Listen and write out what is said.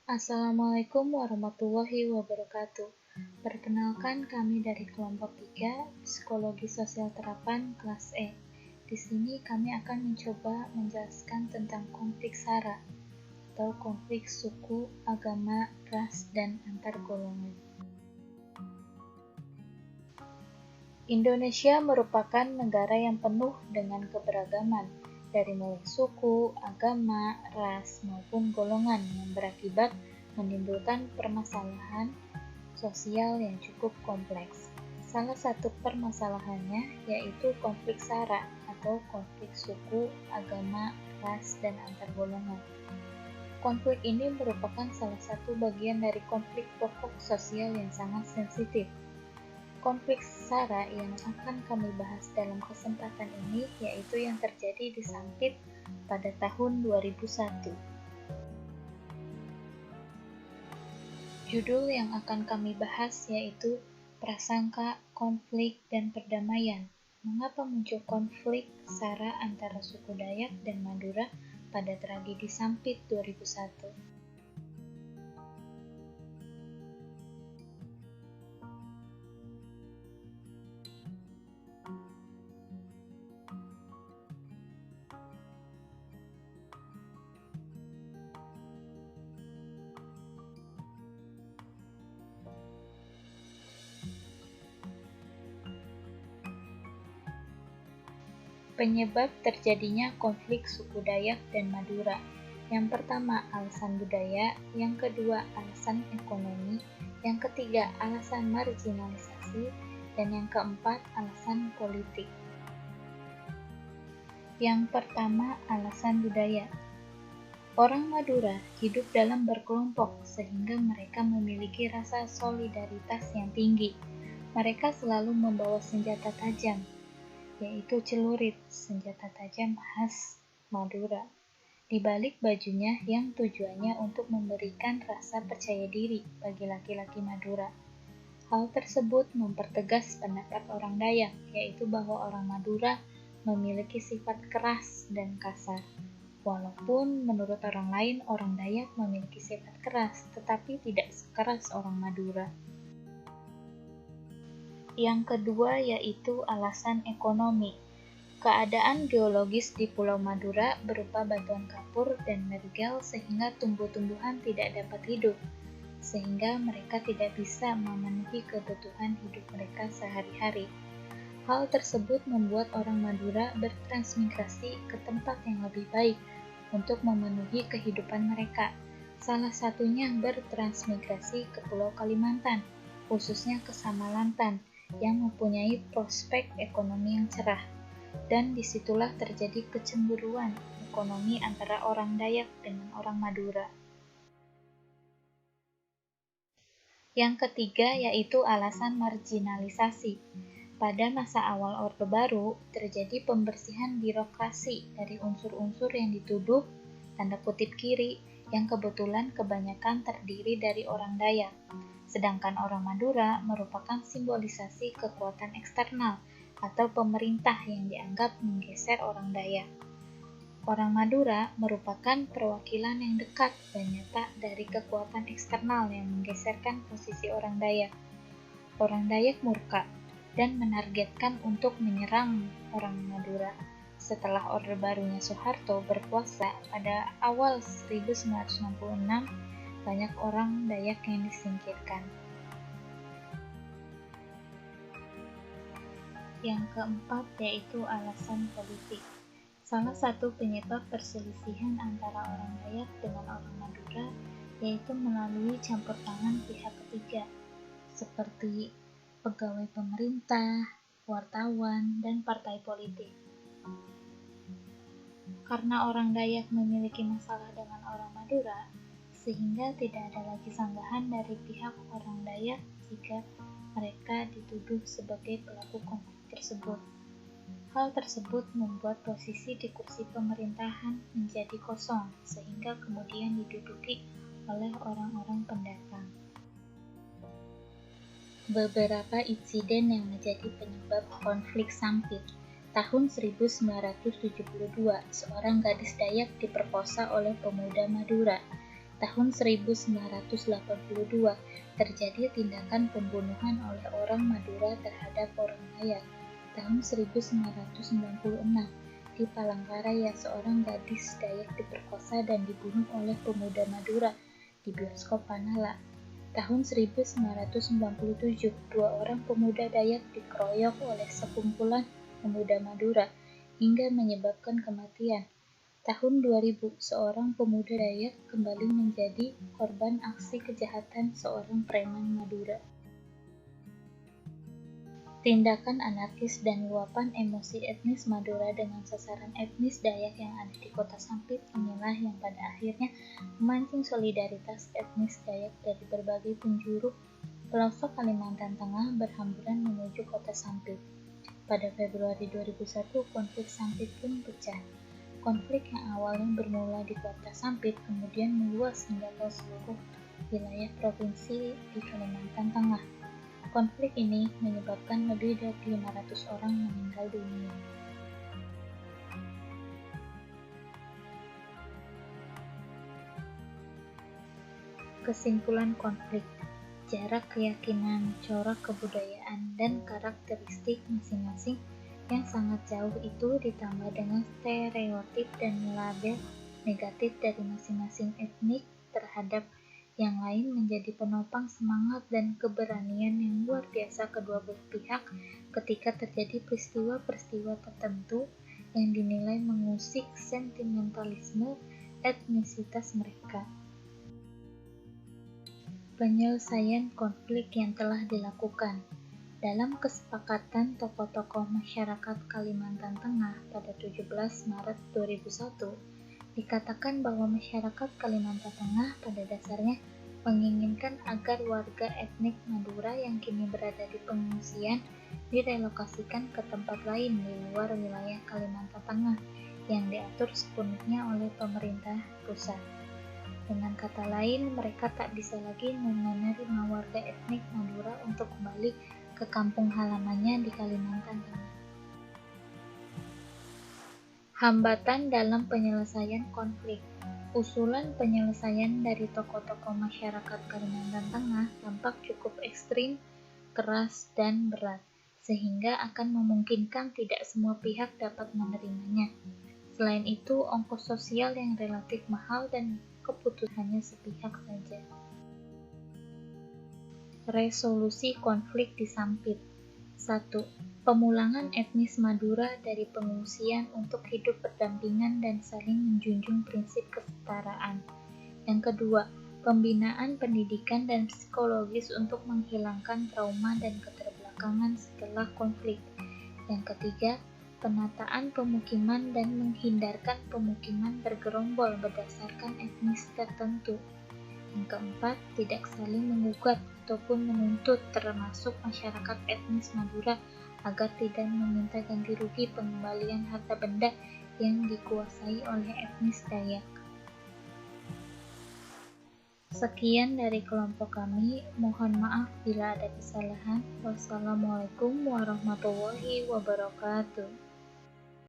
Assalamualaikum warahmatullahi wabarakatuh. Perkenalkan, kami dari kelompok 3, Psikologi Sosial Terapan kelas E. Di sini kami akan mencoba menjelaskan tentang konflik SARA atau konflik suku, agama, ras, dan antar golongan. Indonesia merupakan negara yang penuh dengan keberagaman, dari mulai suku, agama, ras, maupun golongan yang berakibat menimbulkan permasalahan sosial yang cukup kompleks. Salah satu permasalahannya yaitu konflik SARA atau konflik suku, agama, ras, dan antar golongan. Konflik ini merupakan salah satu bagian dari konflik pokok sosial yang sangat sensitif. Konflik SARA yang akan kami bahas dalam kesempatan ini yaitu yang terjadi di Sampit pada tahun 2001. Judul yang akan kami bahas yaitu Prasangka, Konflik, dan Perdamaian. Mengapa muncul konflik SARA antara suku Dayak dan Madura pada tragedi Sampit 2001? Penyebab terjadinya konflik suku Dayak dan Madura. Yang pertama, alasan budaya, yang kedua, alasan ekonomi, yang ketiga, alasan marginalisasi, dan yang keempat, alasan politik. Yang pertama, alasan budaya. Orang Madura hidup dalam berkelompok sehingga mereka memiliki rasa solidaritas yang tinggi. Mereka selalu membawa senjata tajam, yaitu celurit, senjata tajam khas Madura, di balik bajunya yang tujuannya untuk memberikan rasa percaya diri bagi laki-laki Madura. Hal tersebut mempertegas pendapat orang Dayak, yaitu bahwa orang Madura memiliki sifat keras dan kasar. Walaupun menurut orang lain, orang Dayak memiliki sifat keras, tetapi tidak sekeras orang Madura. Yang kedua yaitu alasan ekonomi. Keadaan geologis di Pulau Madura berupa batuan kapur dan mergel sehingga tumbuh-tumbuhan tidak dapat hidup, sehingga mereka tidak bisa memenuhi kebutuhan hidup mereka sehari-hari. Hal tersebut membuat orang Madura bertransmigrasi ke tempat yang lebih baik untuk memenuhi kehidupan mereka. Salah satunya bertransmigrasi ke Pulau Kalimantan, khususnya ke Samalantan, yang mempunyai prospek ekonomi yang cerah, dan disitulah terjadi kecemburuan ekonomi antara orang Dayak dengan orang Madura. Yang ketiga yaitu alasan marginalisasi. Pada masa awal Orde Baru, terjadi pembersihan birokrasi dari unsur-unsur yang dituduh, tanda kutip kiri, yang kebetulan kebanyakan terdiri dari orang Dayak. Sedangkan orang Madura merupakan simbolisasi kekuatan eksternal atau pemerintah yang dianggap menggeser orang Dayak. Orang Madura merupakan perwakilan yang dekat dan nyata dari kekuatan eksternal yang menggeserkan posisi orang Dayak. Orang Dayak murka dan menargetkan untuk menyerang orang Madura. Setelah Orde Barunya Soeharto berkuasa pada awal 1966, banyak orang Dayak yang disingkirkan. Yang keempat yaitu alasan politik. Salah satu penyebab perselisihan antara orang Dayak dengan orang Madura yaitu melalui campur tangan pihak ketiga, seperti pegawai pemerintah, wartawan, dan partai politik. Karena orang Dayak memiliki masalah dengan orang Madura, sehingga tidak ada lagi sanggahan dari pihak orang Dayak jika mereka dituduh sebagai pelaku konflik tersebut. Hal tersebut membuat posisi di kursi pemerintahan menjadi kosong, sehingga kemudian diduduki oleh orang-orang pendatang. Beberapa insiden yang menjadi penyebab konflik Sampit. Tahun 1972, seorang gadis Dayak diperkosa oleh pemuda Madura. Tahun 1982 terjadi tindakan pembunuhan oleh orang Madura terhadap orang Dayak. Tahun 1996 di Palangkaraya seorang gadis Dayak diperkosa dan dibunuh oleh pemuda Madura di bioskop Panala. Tahun 1997, dua orang pemuda Dayak dikeroyok oleh sekumpulan pemuda Madura hingga menyebabkan kematian. Tahun 2000, seorang pemuda Dayak kembali menjadi korban aksi kejahatan seorang preman Madura. Tindakan anarkis dan luapan emosi etnis Madura dengan sasaran etnis Dayak yang ada di Kota Sampit inilah yang pada akhirnya memancing solidaritas etnis Dayak dari berbagai penjuru pelosok Kalimantan Tengah berhamburan menuju Kota Sampit. Pada Februari 2001, konflik Sampit pun pecah. Konflik yang awalnya bermula di Kota Sampit kemudian meluas hingga ke seluruh wilayah provinsi di Kalimantan Tengah. Konflik ini menyebabkan lebih dari 500 orang meninggal dunia. Kesimpulan konflik, jarak keyakinan, corak kebudayaan, dan karakteristik masing-masing yang sangat jauh itu ditambah dengan stereotip dan label negatif dari masing-masing etnik terhadap yang lain menjadi penopang semangat dan keberanian yang luar biasa kedua belah pihak ketika terjadi peristiwa-peristiwa tertentu yang dinilai mengusik sentimentalisme etnisitas mereka. Penyelesaian konflik yang telah dilakukan dalam kesepakatan tokoh-tokoh masyarakat Kalimantan Tengah pada 17 Maret 2001, dikatakan bahwa masyarakat Kalimantan Tengah pada dasarnya menginginkan agar warga etnik Madura yang kini berada di pengungsian direlokasikan ke tempat lain di luar wilayah Kalimantan Tengah yang diatur sepenuhnya oleh pemerintah pusat. Dengan kata lain, mereka tak bisa lagi menerima warga etnik Madura untuk kembali ke kampung halamannya di Kalimantan Tengah. Hambatan dalam penyelesaian konflik. Usulan penyelesaian dari tokoh-tokoh masyarakat Kalimantan Tengah tampak cukup ekstrim, keras, dan berat, sehingga akan memungkinkan tidak semua pihak dapat menerimanya. Selain itu, ongkos sosial yang relatif mahal dan keputusannya sepihak saja. Resolusi konflik di Sampit. 1. Pemulangan etnis Madura dari pengungsian untuk hidup berdampingan dan saling menjunjung prinsip kesetaraan. Yang kedua, pembinaan pendidikan dan psikologis untuk menghilangkan trauma dan keterbelakangan setelah konflik. Yang ketiga, penataan pemukiman dan menghindarkan pemukiman bergerombol berdasarkan etnis tertentu. Yang keempat, tidak saling menggugat ataupun menuntut termasuk masyarakat etnis Madura agar tidak meminta ganti rugi pengembalian harta benda yang dikuasai oleh etnis Dayak. Sekian dari kelompok kami, mohon maaf bila ada kesalahan. Wassalamualaikum warahmatullahi wabarakatuh.